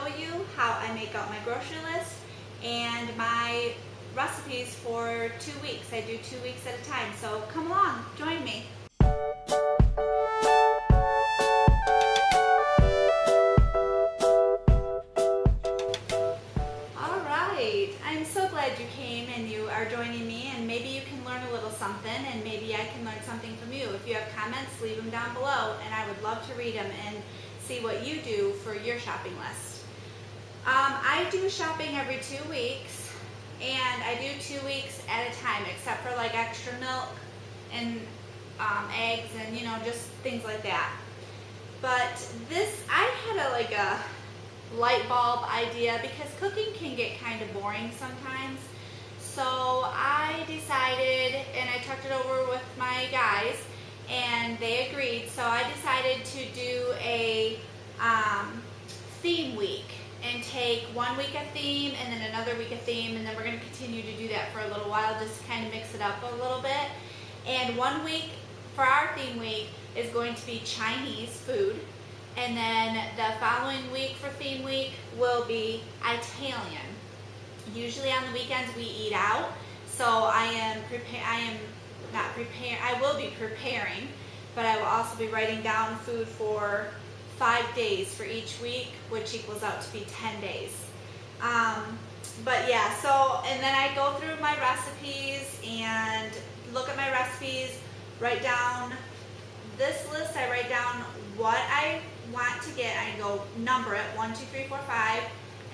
you how I make out my grocery list and my recipes for 2 weeks. I do 2 weeks at a time, so come along, join me. Alright, I'm so glad you came and you are joining me, and maybe you can learn a little something and maybe I can learn something from you. If you have comments, leave them down below and I would love to read them and see what you do for your shopping list. I do shopping every 2 weeks, and I do 2 weeks at a time, except for like extra milk and eggs and just things like that. But this, I had a light bulb idea because cooking can get kind of boring sometimes. So I decided, and I talked it over with my guys, and they agreed. So I decided to do a theme week and take 1 week a theme and then another week a theme, and then we're going to continue to do that for a little while, just to kind of mix it up a little bit. And 1 week for our theme week is going to be Chinese food, and then the following week for theme week will be Italian. Usually on the weekends we eat out, so I will be preparing, but I will also be writing down food for 5 days for each week, which equals out to be 10 days. But yeah, so, and then I go through my recipes and look at my recipes, write down this list. I write down what I want to get. I go number it, 1, 2, 3, 4, 5,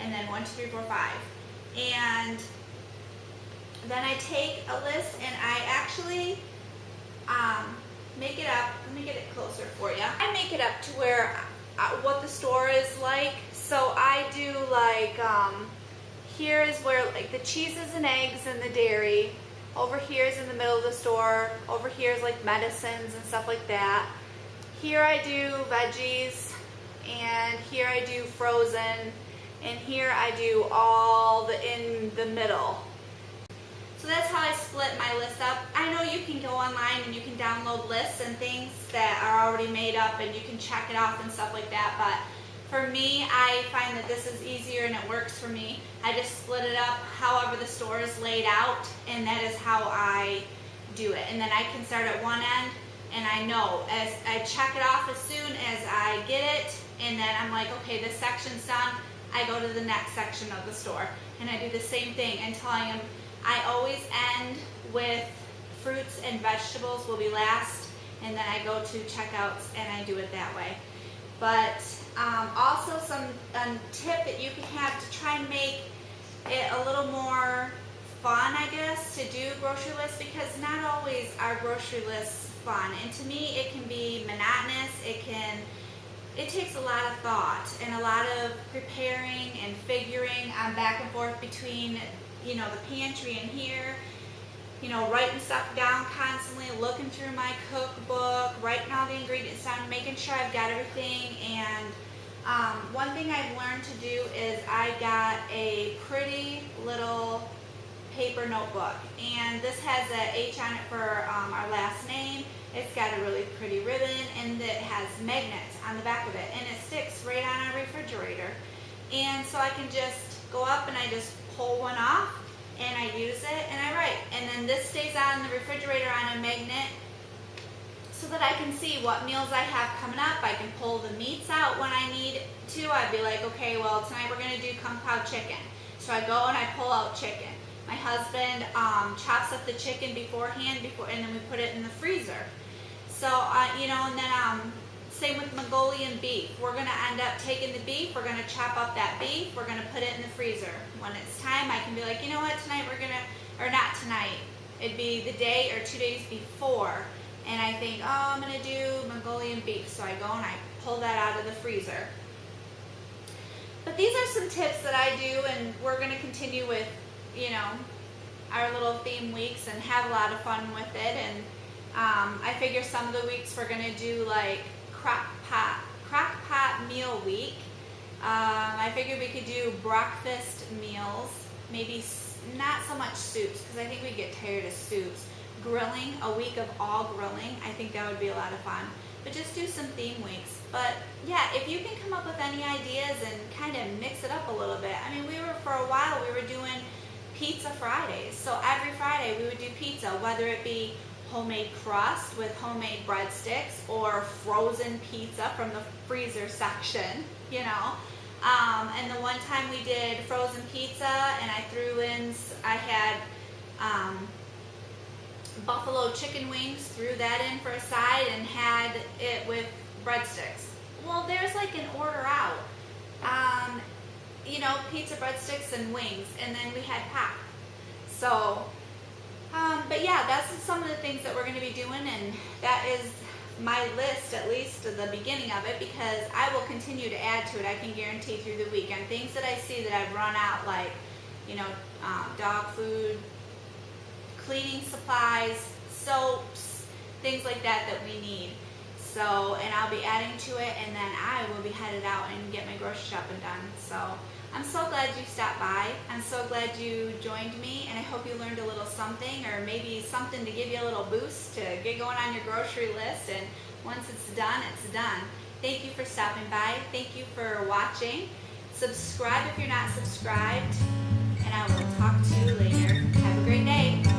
and then 1, 2, 3, 4, 5. And then I take a list and I actually make it up. Let me get it closer for you. I make it up to where what the store is like. So I do like, here is where like the cheeses and eggs and the dairy. Over here is in the middle of the store. Over here is like medicines and stuff like that. Here I do veggies, and here I do frozen, and here I do all in the middle. So that's how I split my list up. I know you can go online and you can download lists and things that are already made up and you can check it off and stuff like that, but for me, I find that this is easier and it works for me. I just split it up however the store is laid out, and that is how I do it. And then I can start at one end, and I know as I check it off as soon as I get it, and then I'm like, okay, this section's done, I go to the next section of the store, and I do the same thing until I always end with fruits and vegetables will be last, and then I go to checkouts and I do it that way. But also some tip that you can have to try and make it a little more fun, I guess, to do grocery lists, because not always are grocery lists fun, and to me it can be monotonous. It takes a lot of thought and a lot of preparing and figuring back and forth between the pantry and here, writing stuff down constantly, looking through my cookbook, writing all the ingredients down, making sure I've got everything. And one thing I've learned to do is I got a pretty little paper notebook, and this has an H on it for our last name. It's got a really pretty ribbon, and it has magnets on the back of it, and it sticks right on our refrigerator. And so I can just go up and I just pull one off and I use it and I write, and then this stays on the refrigerator on a magnet so that I can see what meals I have coming up. I can pull the meats out when I need to. I'd be like, okay, well tonight we're going to do kung pao chicken, so I go and I pull out chicken. My husband chops up the chicken beforehand, and then we put it in the freezer. So and then same with Mongolian beef. We're going to end up taking the beef, we're going to chop up that beef, we're going to put it in the freezer. When it's time, I can be like, you know what, tonight we're going to, or not tonight, it'd be the day or 2 days before, and I think, oh, I'm going to do Mongolian beef. So I go and I pull that out of the freezer. But these are some tips that I do, and we're going to continue with, our little theme weeks and have a lot of fun with it. And I figure some of the weeks we're going to do like crock pot meal week. I figured we could do breakfast meals, maybe not so much soups, because I think we get tired of soups. Grilling, a week of all grilling, I think that would be a lot of fun. but just do some theme weeks. But yeah, if you can come up with any ideas and kind of mix it up a little bit. I mean, for a while we were doing Pizza Fridays. So every Friday we would do pizza, whether it be homemade crust with homemade breadsticks or frozen pizza from the freezer section, you know. And the one time we did frozen pizza, and I had buffalo chicken wings, threw that in for a side, and had it with breadsticks. Well, there's like an order out. You know, pizza, breadsticks, and wings, and then we had pop. So, but yeah, that's some of the things that we're going to be doing, and that is my list, at least at the beginning of it, because I will continue to add to it, I can guarantee, through the week. And things that I see that I've run out, like, you know, dog food, cleaning supplies, soaps, things like that we need. So, and I'll be adding to it, and then I will be headed out and get my grocery shopping done. So, I'm so glad you stopped by. I'm so glad you joined me, and I hope you learned a little something, or maybe something to give you a little boost to get going on your grocery list. And once it's done, it's done. Thank you for stopping by. Thank you for watching. Subscribe if you're not subscribed, and I will talk to you later. Have a great day.